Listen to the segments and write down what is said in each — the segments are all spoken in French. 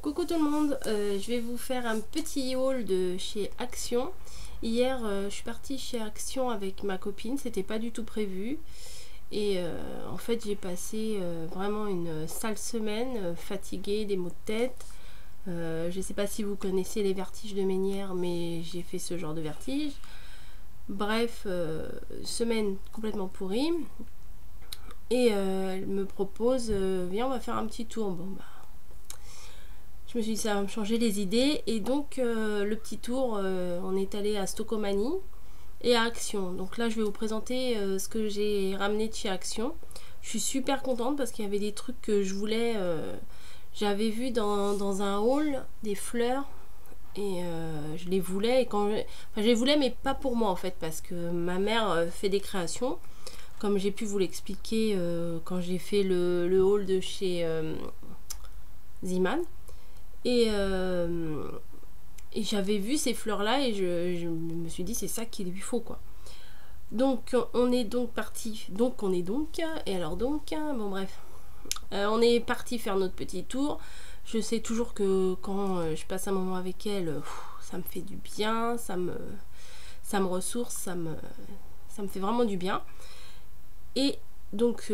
Coucou tout le monde, je vais vous faire un petit haul de chez Action. Hier je suis partie chez Action avec ma copine, c'était pas du tout prévu. Et en fait j'ai passé vraiment une sale semaine, fatiguée, des maux de tête. Je sais pas si vous connaissez les vertiges de Ménière, mais j'ai fait ce genre de vertige. Bref, semaine complètement pourrie. Et elle me propose, viens on va faire un petit tour. Bon bah je me suis dit ça va me changer les idées, et donc le petit tour, on est allé à Stocomanie et à Action. Donc là je vais vous présenter ce que j'ai ramené de chez Action. Je suis super contente parce qu'il y avait des trucs que je voulais, j'avais vu dans un haul des fleurs et je les voulais, et enfin, je les voulais mais pas pour moi en fait, parce que ma mère fait des créations comme j'ai pu vous l'expliquer quand j'ai fait le haul de chez Ziman. Et j'avais vu ces fleurs là et je me suis dit c'est ça qu'il lui faut quoi. Donc on est donc parti, et alors donc, bon bref, on est parti faire notre petit tour. Je sais toujours que quand je passe un moment avec elle, ça me fait du bien, ça me ressource, ça me fait vraiment du bien. Et donc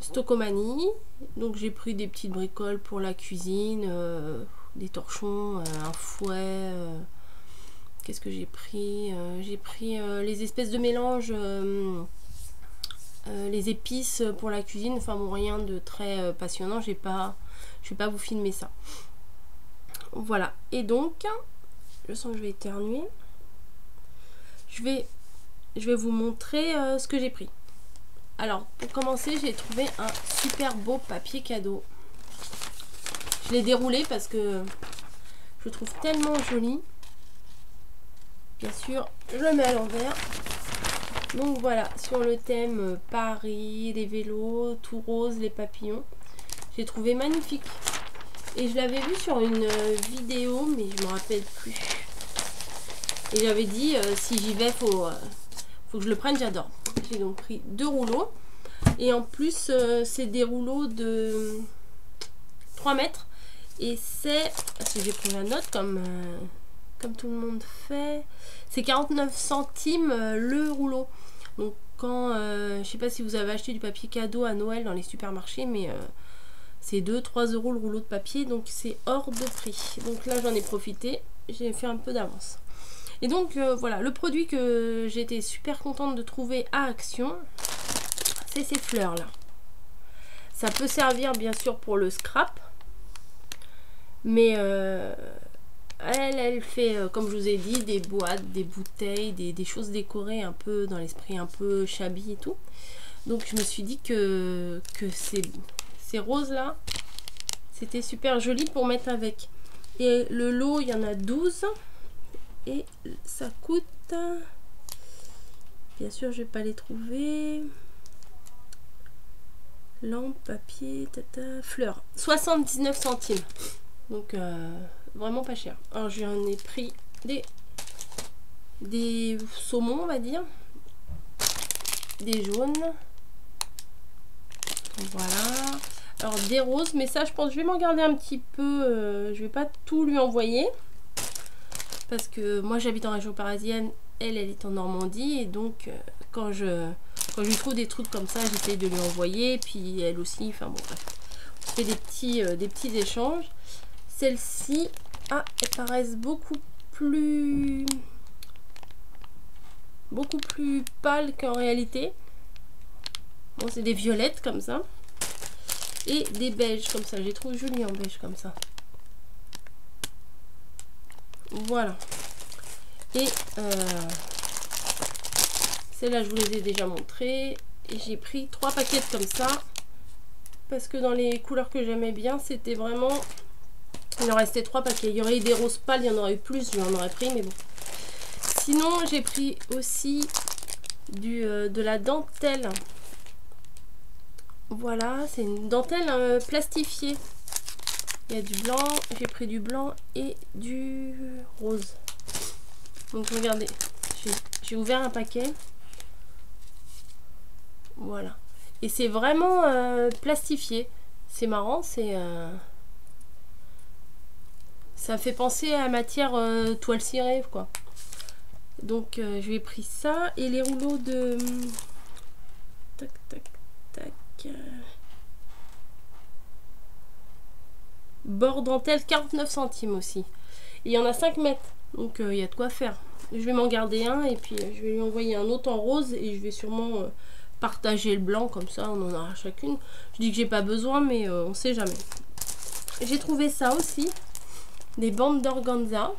Stocomanie, donc j'ai pris des petites bricoles pour la cuisine, des torchons, un fouet, qu'est-ce que j'ai pris, j'ai pris les espèces de mélange, les épices pour la cuisine, enfin bon, rien de très passionnant, je vais pas vous filmer ça. Voilà, et donc je sens que je vais éternuer. Je vais vous montrer ce que j'ai pris. Alors, pour commencer, j'ai trouvé un super beau papier cadeau. Je l'ai déroulé parce que je le trouve tellement joli. Bien sûr, je le mets à l'envers. Donc voilà, sur le thème Paris, les vélos, tout rose, les papillons. J'ai trouvé magnifique. Et je l'avais vu sur une vidéo, mais je ne me rappelle plus. Et j'avais dit, si j'y vais, faut que je le prenne, j'adore. J'ai donc pris 2 rouleaux. Et en plus, c'est des rouleaux de 3 mètres. Et c'est, parce que j'ai pris la note comme tout le monde fait, c'est 49 centimes le rouleau. Donc quand, je sais pas si vous avez acheté du papier cadeau à Noël dans les supermarchés, mais c'est 2-3 euros le rouleau de papier, donc c'est hors de prix. Donc là j'en ai profité, j'ai fait un peu d'avance. Et donc voilà, le produit que j'étais super contente de trouver à Action, c'est ces fleurs là. Ça peut servir bien sûr pour le scrap, mais elle fait, comme je vous ai dit, des boîtes, des bouteilles, des choses décorées un peu dans l'esprit un peu shabby et tout. Donc je me suis dit que ces roses là, c'était super joli pour mettre avec. Et le lot, il y en a 12. Et ça coûte, bien sûr je vais pas les trouver, lampe, papier, tata, fleurs, 79 centimes. Donc vraiment pas cher. Alors j'en ai pris des saumons, on va dire, des jaunes, voilà. Alors des roses, mais ça je pense que je vais m'en garder un petit peu, je vais pas tout lui envoyer parce que moi j'habite en région parisienne, elle est en Normandie, et donc quand je lui trouve des trucs comme ça, j'essaye de lui envoyer, puis elle aussi, enfin bon bref, on fait des petits échanges. Celles-ci, elles paraissent beaucoup plus pâles qu'en réalité. Bon, c'est des violettes comme ça et des beiges comme ça, j'ai trouvé joli en beige comme ça. Voilà. Et celles-là je vous les ai déjà montrées, et j'ai pris 3 paquets comme ça parce que dans les couleurs que j'aimais bien, c'était vraiment, il en restait 3 paquets. Il y aurait eu des roses pâles, il y en aurait eu plus, j'en aurais pris, mais bon. Sinon j'ai pris aussi de la dentelle. Voilà, c'est une dentelle plastifiée. Il y a du blanc, j'ai pris du blanc et du rose. Donc regardez, j'ai ouvert un paquet. Voilà. Et c'est vraiment plastifié. C'est marrant, c'est Ça fait penser à matière toile cirée, quoi. Donc je lui ai pris ça. Et les rouleaux de... Tac, tac, tac. Bord dentelle 49 centimes aussi. Et il y en a 5 mètres. Donc il y a de quoi faire. Je vais m'en garder un et puis je vais lui envoyer un autre en rose. Et je vais sûrement partager le blanc. Comme ça on en aura chacune. Je dis que j'ai pas besoin mais on sait jamais. J'ai trouvé ça aussi. Des bandes d'organza.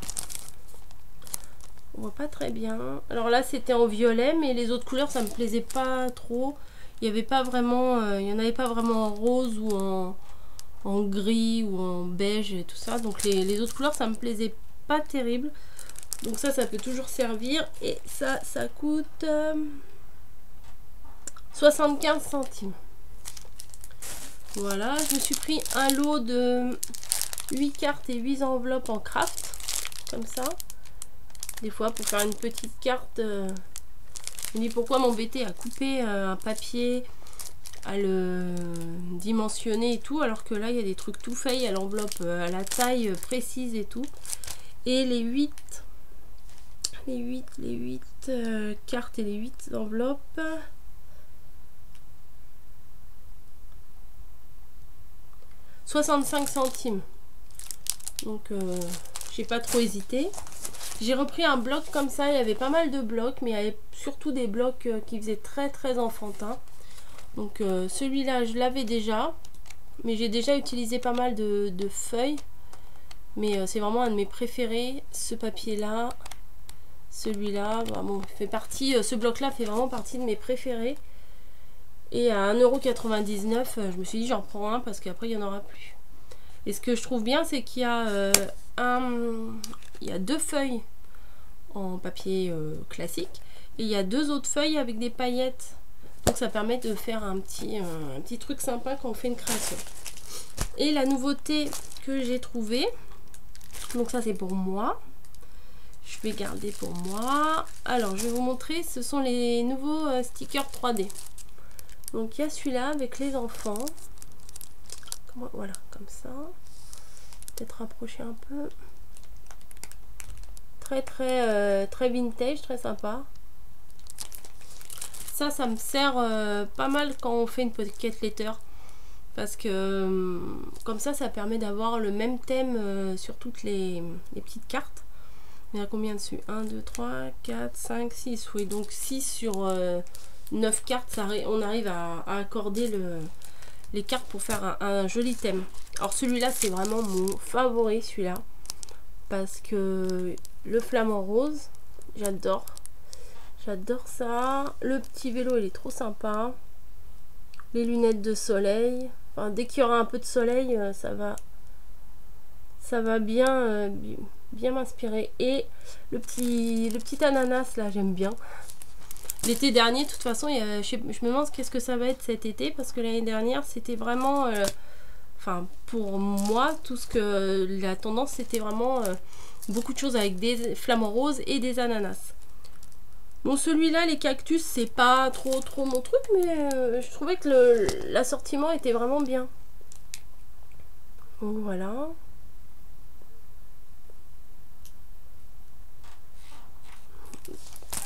On voit pas très bien. Alors là c'était en violet, mais les autres couleurs ça me plaisait pas trop. Il y avait pas vraiment, il y en avait pas vraiment en rose ou en gris ou en beige et tout ça. Donc les autres couleurs ça me plaisait pas terrible. Donc ça peut toujours servir. Et ça coûte 75 centimes. Voilà, je me suis pris un lot de 8 cartes et 8 enveloppes en craft. Comme ça. Des fois pour faire une petite carte, je me dis pourquoi m'embêter à couper un papier, à le dimensionner et tout, alors que là il y a des trucs tout faits, à l'enveloppe, à la taille précise et tout. Et les 8 cartes et les 8 enveloppes, « 65 centimes. Donc j'ai pas trop hésité. J'ai repris un bloc comme ça, il y avait pas mal de blocs, mais il y avait surtout des blocs qui faisaient très enfantin. Donc celui-là, je l'avais déjà, mais j'ai déjà utilisé pas mal de feuilles. Mais c'est vraiment un de mes préférés, ce papier-là, celui-là. Bah, bon, fait partie, ce bloc-là fait vraiment partie de mes préférés. Et à 1,99 €, je me suis dit j'en prends un parce qu'après il n'y en aura plus. Et ce que je trouve bien, c'est qu'il y a il y a 2 feuilles en papier classique et il y a 2 autres feuilles avec des paillettes. Donc ça permet de faire un petit truc sympa quand on fait une création. Et la nouveauté que j'ai trouvée, donc ça c'est pour moi. Je vais garder pour moi. Alors je vais vous montrer, ce sont les nouveaux stickers 3D. Donc il y a celui-là avec les enfants. Voilà, comme ça. Peut-être rapprocher un peu. Très vintage, très sympa. Ça me sert pas mal quand on fait une pocket letter. Parce que comme ça permet d'avoir le même thème sur toutes les petites cartes. Il y a combien dessus? 1, 2, 3, 4, 5, 6. Oui, donc 6 sur 9 cartes, on arrive à accorder les cartes pour faire un joli thème. Alors celui-là, c'est vraiment mon favori, celui-là. Parce que le flamant rose, j'adore. J'adore ça. Le petit vélo, il est trop sympa. Les lunettes de soleil. Enfin, dès qu'il y aura un peu de soleil, ça va bien, bien m'inspirer. Et le petit ananas, là, j'aime bien. L'été dernier, de toute façon, je me demande qu'est-ce que ça va être cet été. Parce que l'année dernière, c'était vraiment... Enfin, pour moi, la tendance, c'était vraiment beaucoup de choses avec des flamants roses et des ananas. Bon, celui-là, les cactus, c'est pas trop mon truc, mais je trouvais que l'assortiment était vraiment bien. Donc voilà.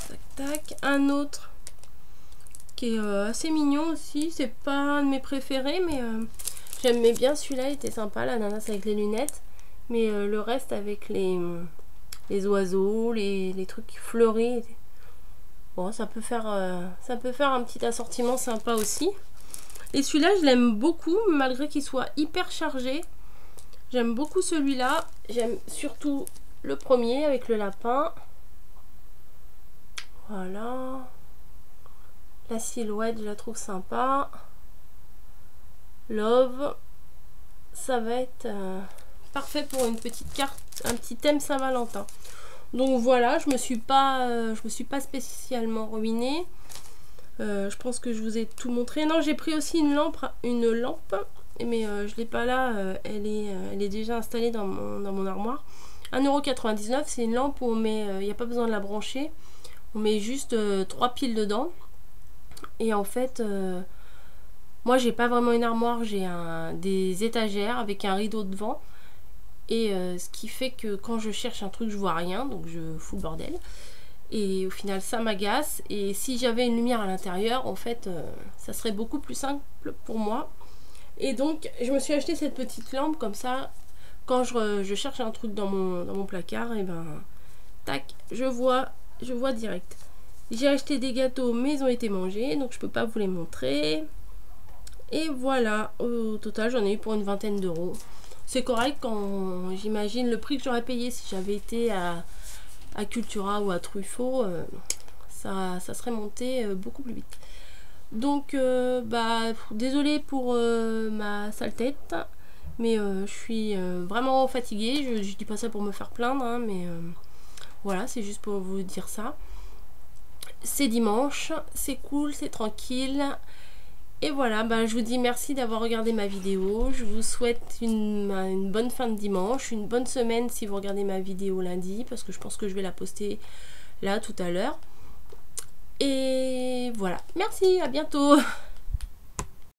Tac, tac. Un autre qui est assez mignon aussi. C'est pas un de mes préférés, mais j'aimais bien celui-là. Il était sympa, l'ananas avec les lunettes. Mais le reste avec les oiseaux, les trucs fleuris. Bon, ça peut faire un petit assortiment sympa aussi. Et celui-là, je l'aime beaucoup, malgré qu'il soit hyper chargé. J'aime beaucoup celui-là. J'aime surtout le premier avec le lapin. Voilà. La silhouette, je la trouve sympa. Love. Ça va être parfait pour une petite carte, un petit thème Saint-Valentin. Donc voilà, je me suis pas spécialement ruinée. Je pense que je vous ai tout montré. Non, j'ai pris aussi une lampe, mais je l'ai pas là. Elle est déjà installée dans mon armoire. 1,99 €, c'est une lampe où on met, il n'y a pas besoin de la brancher. On met juste 3 piles dedans. Et en fait, moi j'ai pas vraiment une armoire, j'ai des étagères avec un rideau devant. Et ce qui fait que quand je cherche un truc, je vois rien, donc je fous le bordel. Et au final, ça m'agace. Et si j'avais une lumière à l'intérieur, en fait, ça serait beaucoup plus simple pour moi. Et donc, je me suis acheté cette petite lampe, comme ça, quand je cherche un truc dans mon placard, et ben, tac, je vois direct. J'ai acheté des gâteaux, mais ils ont été mangés, donc je peux pas vous les montrer. Et voilà, au total, j'en ai eu pour une vingtaine d'euros. C'est correct quand j'imagine le prix que j'aurais payé si j'avais été à Cultura ou à Truffaut, ça serait monté beaucoup plus vite. Donc, bah, désolée pour ma sale tête, mais je suis vraiment fatiguée. Je dis pas ça pour me faire plaindre, hein, mais voilà, c'est juste pour vous dire ça. C'est dimanche, c'est cool, c'est tranquille. Et voilà, bah, je vous dis merci d'avoir regardé ma vidéo. Je vous souhaite une bonne fin de dimanche, une bonne semaine si vous regardez ma vidéo lundi, parce que je pense que je vais la poster là tout à l'heure. Et voilà, merci, à bientôt.